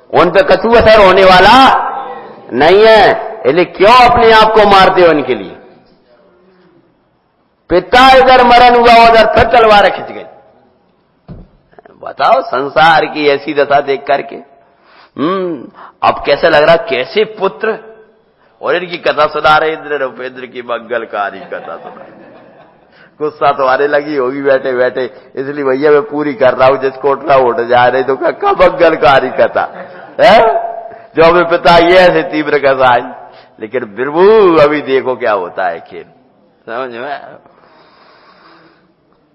S1: उन पे कछु असर होने वाला नहीं है, इसलिए क्यों अपने आप को मारते हो उनके लिए। पिता इधर मरण हुआ उधर फिर तलवार खिंच गई। बताओ संसार की ऐसी दशा देख करके अब कैसे लग रहा, कैसे पुत्र, और इनकी कथा सुना रहे इंद्र उपेंद्र की मंगलकारी कथा सुना, गुस्सा तो आने लगी होगी बैठे बैठे, इसलिए भैया मैं पूरी कर रहा हूं, जिसको उठना उठ जा रहे तो क्या मंगलकारी कथा है, जो हमें पिता ये ऐसे तीव्र कथा आई, लेकिन बिरबू अभी देखो क्या होता है खेल, समझ में।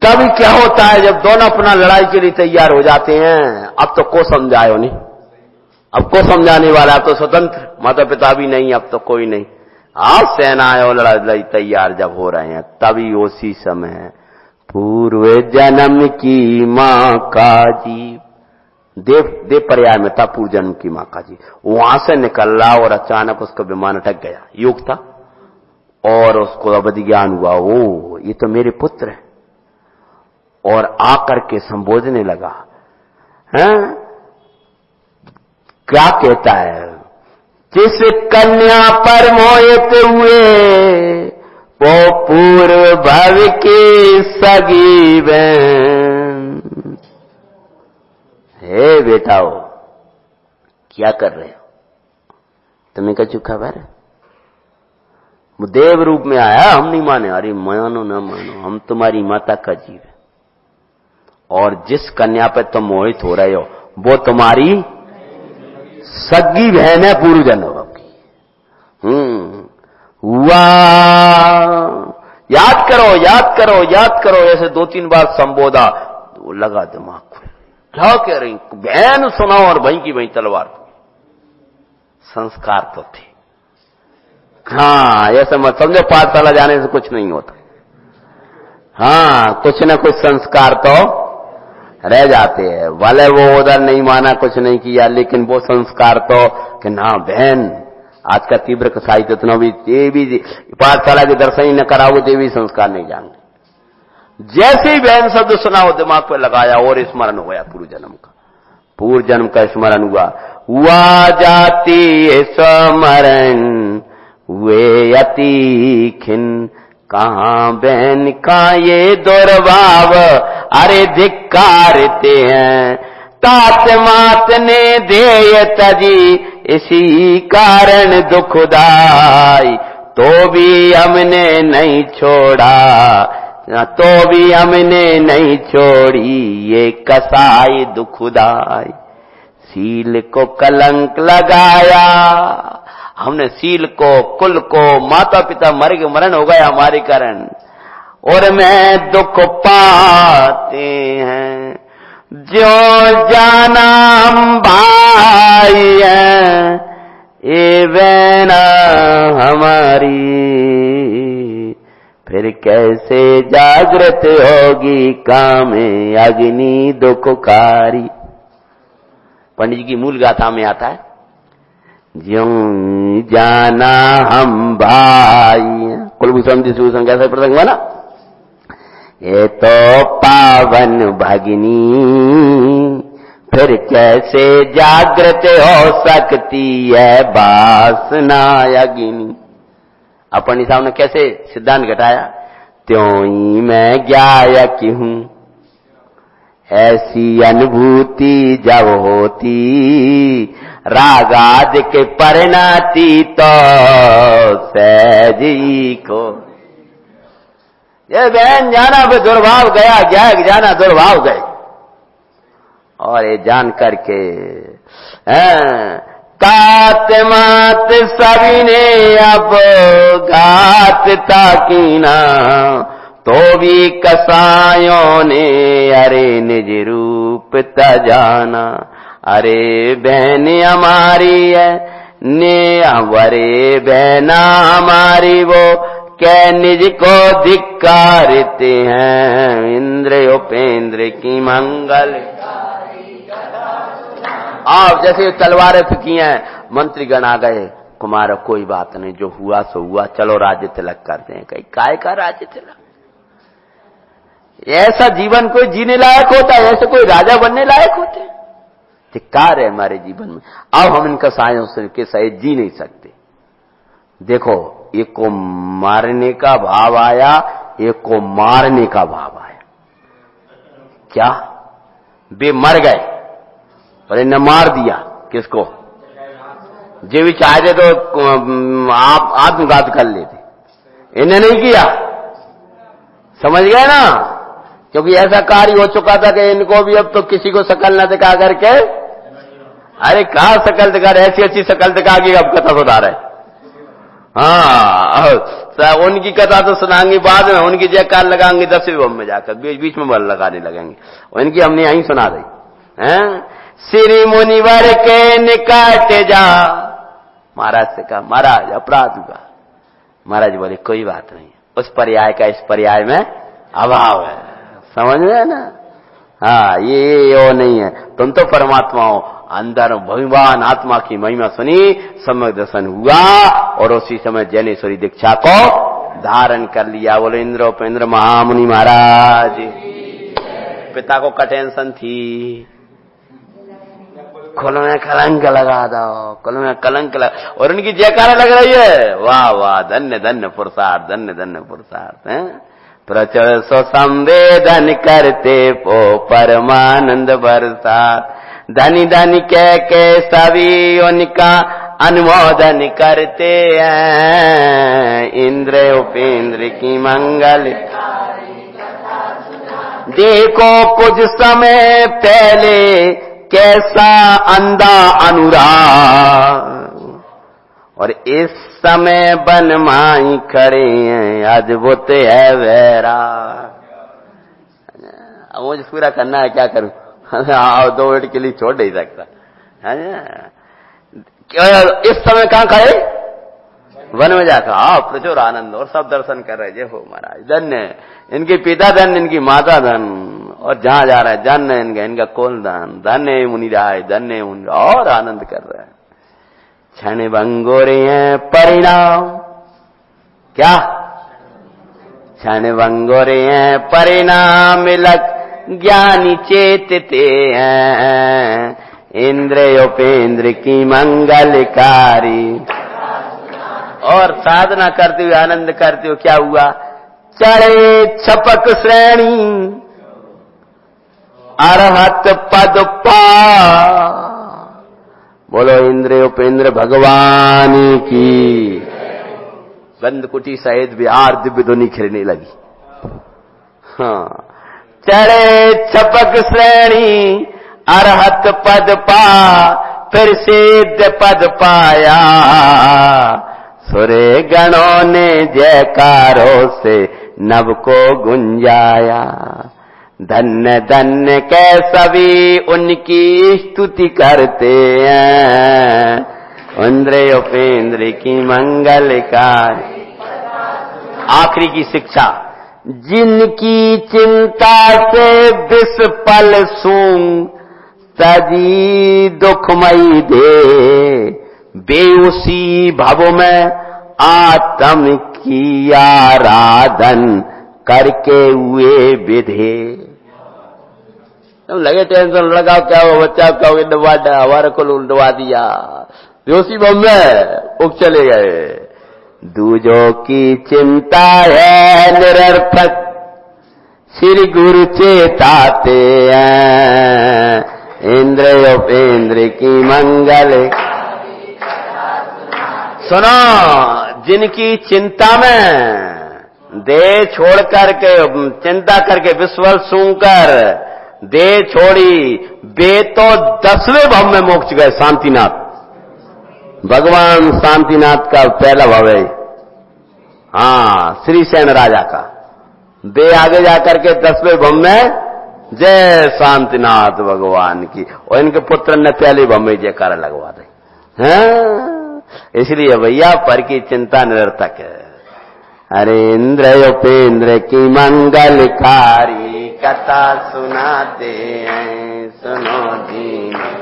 S1: तभी क्या होता है जब दोनों अपना लड़ाई के लिए तैयार हो जाते हैं, अब तो को समझाए नहीं, अब को समझाने वाला, अब तो स्वतंत्र माता पिता भी नहीं, अब तो कोई नहीं, आज सेनाएं और लड़ाई तैयार जब हो रहे हैं, तभी उसी समय पूर्व जन्म की मां का जीव, देव पर्याय में था पूर्व जन्म की मां का जीव, वहां से निकल रहा और अचानक उसका विमान अटक गया, योग था, और उसको अवधि ज्ञान हुआ, ओ ये तो मेरे पुत्र है, और आकर के संबोधने लगा, हैं क्या कहता है, जिस कन्या पर मोहित हुए वो पूर्व भव की सगी बहन। हे बेटाओ क्या कर रहे हो, तुम्हें कछु खबर है, वो देव रूप में आया, हम नहीं माने, अरे मानो न मानो, हम तुम्हारी माता का जीव है, और जिस कन्या पर तुम मोहित हो रहे हो वो तुम्हारी सगी बहन है पूर्व जन्म की। याद करो याद करो याद करो, ऐसे 2-3 बार संबोधा तो लगा दिमाग को, क्या कह रही बहन, सुनाओ, और वहीं की वहीं तलवार, संस्कार तो थे। हाँ ऐसे मत समझो पाठशाला जाने से कुछ नहीं होता, हाँ कुछ न कुछ संस्कार तो रह जाते हैं, भले वो उधर नहीं माना, कुछ नहीं किया, लेकिन वो संस्कार तो कि ना बहन, आज का तीव्र कसाई इतना भी, ये भी पाठशाला के दर्शन ही न कराओगे तो भी संस्कार नहीं जाएंगे। जैसे ही बहन शब्द सुना हो दिमाग पे लगाया और स्मरण हो गया पूर्व जन्म का, पूर्व जन्म का स्मरण हुआ जाती स्मरण हुए अति खिन, कहां बहन का ये दुर्भाव, अरे धिक्कारते हैं, तात मात ने देय तजी इसी कारण दुखदाई, तो भी हमने नहीं छोड़ा, तो भी हमने नहीं छोड़ी ये कसाई दुखदाई, सील को कलंक लगाया, हमने सील को, कुल को, माता पिता मरण हो गया हमारे कारण, और मैं दुख पाते हैं, जो जाना हम भाई हैं, ये बहना हमारी, फिर कैसे जागृत होगी कामे अग्नि दुखकारी। पंडित जी की मूल गाथा में आता है, ज्यों जाना हम भाई, कुलभूषण दिशूषण कैसे प्रसंग हुआ ना, ये तो पावन भगिनी, फिर कैसे जागृत हो सकती है वासना अग्नि। अपन साहब ने कैसे सिद्धांत घटाया, त्यों ही मैं ज्ञायक हूं, ऐसी अनुभूति जब होती रागाद के परिणाती तो सहजी को, ये बहन जाना भी दुर्भाव गया, ज्ञायक जाना दुर्भाव गए, और ये जान करके तात मात सभी ने अब घात ताकीना, तो भी कसायों ने अरे निज रूप तजाना, अरे बहन हमारी है ने, अरे बहना हमारी वो के निज को धिक्कारते हैं, इंद्र उपेंद्र की मंगल। आप जैसे तलवारें फेंकी हैं, मंत्रीगण आ गए, कुमार कोई बात नहीं, जो हुआ सो हुआ, चलो राज्य तिलक करते हैं। कहीं काय का राज्य तिलक? ऐसा जीवन कोई जीने लायक होता है? ऐसे कोई राजा बनने लायक होते हैं? धिक्कार है हमारे जीवन में। अब हम इनका सायों के सहित जी नहीं सकते। देखो, एक को मारने का भाव आया, एक को मारने का भाव आया। क्या वे मर गए और इन्हें मार दिया? किसको? जो भी चाहते तो आप आत्मघात कर लेते, इन्हें नहीं किया। समझ गए ना? क्योंकि ऐसा कार्य हो चुका था कि इनको भी अब तो किसी को शकल न दिखा करके, अरे कहा शकल दिखा रहे, ऐसी अच्छी शकल दिखा के अब कथा सुना रहे। हाँ, उनकी कथा तो सुनाएंगे बाद में, उनकी जयकार लगाएंगे 10वीं बम में जाकर, बीच बीच में बल लगाने लगेंगे। उनकी हमने यहीं सुना दी हैं। श्री मुनिवर के निकट जा, महाराज से कहा, महाराज अपराध हुआ। महाराज बोले कोई बात नहीं, उस पर्याय का इस पर्याय में अभाव है। समझ में है ना? हाँ, ये वो नहीं है, तुम तो परमात्मा हो। अंदर भगवान आत्मा की महिमा सुनी, सम्यक दर्शन हुआ और उसी समय जैनेश्वरी दीक्षा को धारण कर लिया। बोले इंद्र उपेंद्र महामुनि महाराज। पिता को टेंशन थी, कुल में कलंक लगा दो, कुल में कलंक लगा, और उनकी जयकारा लग रही है, वाह वाह, धन्य धन्य पुरुषार्थ, धन्य धन्य पुरुषार्थ हैं। प्रचर सो संवेदन करते पो परमानंद बरसा, धनी धनी कह के सभी उनका अनुमोदन करते हैं, इंद्र उपेंद्र की मंगल। देखो कुछ समय पहले कैसा अंधा अनुराग, और इस समय बनमाई खड़े हैं, अद्भुत है वैराग। अब मुझे पूरा करना है, क्या करूं? 2 मिनट के लिए छोड़ नहीं सकता। इस समय कहां खड़े? वन में जाकर। प्रचुर आनंद, और सब दर्शन कर रहे। जय हो महाराज, धन्य इनके पिता धन्य, इनकी माता धन्य, और जहां जा रहा है धन्य इनका कुल धन, धन्य मुनिराय, धन्य मुनि, और आनंद कर रहे हैं। क्षण भंगुरे हैं परिणाम, क्या? क्षण भंगुरे हैं परिणाम, लग ज्ञानी चेतते हैं, इंद्र उपेंद्र की मंगलकारी। और साधना करते हुए आनंद करते हुए क्या हुआ? चढ़े छपक श्रेणी, अरहत पद पा। बोलो इंद्र उपेंद्र भगवान की। बंद कुटी सहित बिहार दिव्य ध्वनि खिलने लगी। हाँ, चढ़े छपक श्रेणी, अरहत पद पा, फिर सिद्ध पद पाया, सुरे गणों ने जयकारों से नभ को गुंजाया। धन्य धन्य के सभी उनकी स्तुति करते हैं, इंद्र उपेंद्र की मंगलकारी। आखिरी की शिक्षा, जिनकी चिंता से विस्फल सूंग सजी दुखमयी दे, बेउसी भव में आत्म की आराधन करके हुए विधे। लगे टेंशन लगा, क्या हो बच्चा, क्या हो डबा, हमारे को डुबा दिया, बेउसी भव में उग चले गए। दूजों की चिंता है निरर्थक, श्री गुरु चेताते हैं, इंद्र उपेंद्र की मंगल। सुनो, जिनकी चिंता में दे छोड़ करके, चिंता करके विस्वल सूंकर दे छोड़ी, वे तो 10वें भव में मोक्ष गए। शांतिनाथ, भगवान शांतिनाथ का पहला भव है। हाँ, श्रीसेन राजा का। वे आगे जाकर के 10वें भव में, जय शांतिनाथ भगवान की, और इनके पुत्र ने पहले भव में जयकारा लगवा दी। हाँ, इसलिए भैया पर की चिंता निरर्थक है। हरेंद्र उपेंद्र की मंगलकारी कथा सुनाते हैं, सुनो जी।